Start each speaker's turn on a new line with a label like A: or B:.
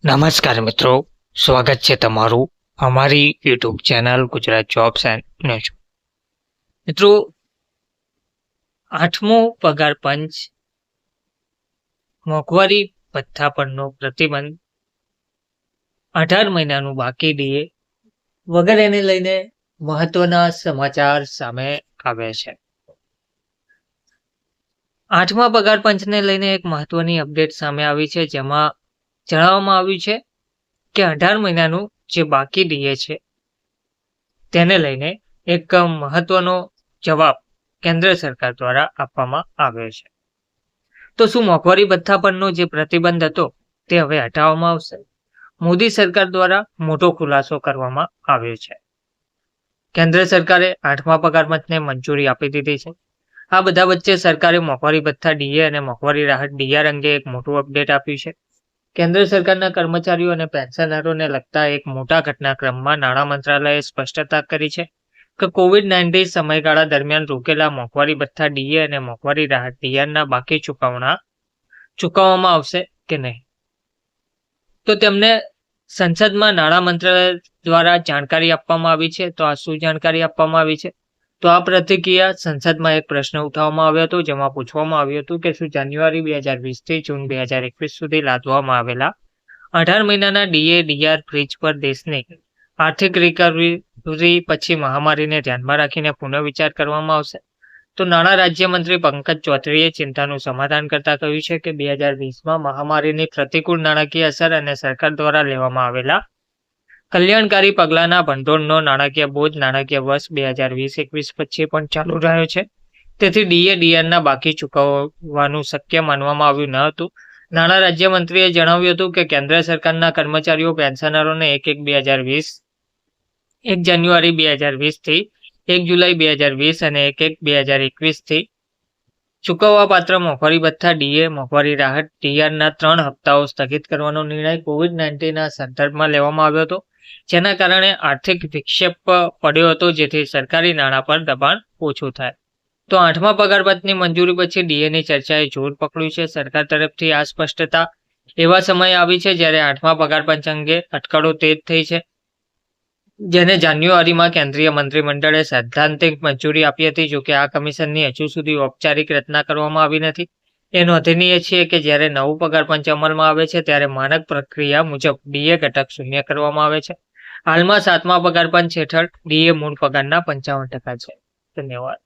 A: નમસ્કાર મિત્રો, સ્વાગત છે તમારું અમારી YouTube channel Gujarat jobs and news. મિત્રો, 8મો પગાર પંચ, મોંઘવારી ભથ્થા પરનો પ્રતિબંધ, 18 મહિનાનું બાકી ડીએ વગેરેને લઈને મહત્વના સમાચાર સામે આવે છે. 8મા પગાર પંચને લઈને એક મહત્વની અપડેટ સામે આવી છે, જેમાં જણાવવામાં આવ્યું છે કે 18 મહિનાનું જે બાકી ડીએ છે તેને લઈને એક મહત્વનો જવાબ કેન્દ્ર સરકાર દ્વારા આપવામાં આવ્યો છે. તો શું મોંઘવારી ભથ્થા પરનો જે પ્રતિબંધ હતો તે હવે હટાવવામાં આવશે? મોદી સરકાર દ્વારા મોટો ખુલાસો કરવામાં આવ્યો છે. કેન્દ્ર સરકારે 8મા પગાર પંચને મંજૂરી આપી દીધી છે. આ બધા વચ્ચે સરકારે મોંઘવારી ભથ્થા ડીએ અને મોંઘવારી રાહત ડીઆર અંગે એક મોટું અપડેટ આપ્યું છે. કેન્દ્ર સરકારના કર્મચારીઓ અને પેન્શનરોને લગતા એક મોટા ઘટનાક્રમમાં નાણાં મંત્રાલયે સ્પષ્ટતા કરી છે કે કોવિડ-19 સમયગાળા દરમિયાન રોકેલા મોંઘવારી ભથ્થા ડીએ અને મોંઘવારી રાહત ડીઆરના બાકી ચૂકવવામાં આવશે કે નહીં. તો તેમને સંસદમાં નાણાં મંત્રાલય દ્વારા જાણકારી આપવામાં આવી છે. તો આ શું જાણકારી આપવામાં આવી છે? તો આ પ્રતિક્રિયા સંસદમાં એક પ્રશ્ન ઉઠાવવામાં આવ્યો હતો, જેમાં પૂછવામાં આવ્યું હતું કે શું જાન્યુઆરી 2020 થી જૂન 2021 સુધી લાદવામાં આવેલા 18 મહિનાના ડીએ ડીઆર ફ્રીજ પર દેશની આર્થિક રિકવરી પછી મહામારીને ધ્યાનમાં રાખીને પુનઃવિચાર કરવામાં આવશે? તો નાણાં રાજ્યમંત્રી પંકજ ચૌધરીએ ચિંતાનું સમાધાન કરતા કહ્યું છે કે 2020માં મહામારીની પ્રતિકૂળ નાણાકીય અસર અને સરકાર દ્વારા લેવામાં આવેલા કલ્યાણકારી પગલાંના ભંડોળનો નાણાકીય બોજ નાણાકીય વર્ષ 2020-21 પછી પણ ચાલુ રહ્યો છે. તેથી ડીએ ડીઆરના બાકી ચૂકવવાનું શક્ય માનવામાં આવ્યું ન હતું. નાણાં રાજ્યમંત્રીએ જણાવ્યું હતું કે કેન્દ્ર સરકારના કર્મચારીઓ પેન્શનરોને 1 જાન્યુઆરી 2020 થી 1 જુલાઈ 2020 અને 1/1/2021 થી ચૂકવવાપાત્ર મોંઘવારી ભથ્થા ડીએ મોંઘવારી રાહત ડીઆરના 3 હપ્તાઓ સ્થગિત કરવાનો નિર્ણય કોવિડ-19ના સંદર્ભમાં લેવામાં આવ્યો હતો, જેના કારણે આર્થિક વિક્ષેપ પડ્યો હતો, જેથી સરકારી નાણાં પર દબાણ ઓછું થાય. તો 8મા પગાર પંચની મંજૂરી પછી ડીએની ચર્ચાએ જોર પકડ્યું છે. સરકાર તરફથી આ સ્પષ્ટતા એવા સમયે આવી છે જ્યારે 8મા પગાર પંચ અંગે અટકળો તેજ થઈ છે, જેને જાન્યુઆરીમાં કેન્દ્રીય મંત્રીમંડળે સૈદ્ધાંતિક મંજૂરી આપી હતી. જોકે આ કમિશનની હજુ સુધી ઔપચારિક રચના કરવામાં આવી નથી. એ નોંધનીય છે કે જ્યારે નવું પગાર પંચ અમલમાં આવે છે ત્યારે માનક પ્રક્રિયા મુજબ ડીએ ઘટક શૂન્ય કરવામાં આવે છે. હાલમાં 7મા પગાર પંચ હેઠળ ડીએ મૂળ પગારના 55% છે. ધન્યવાદ.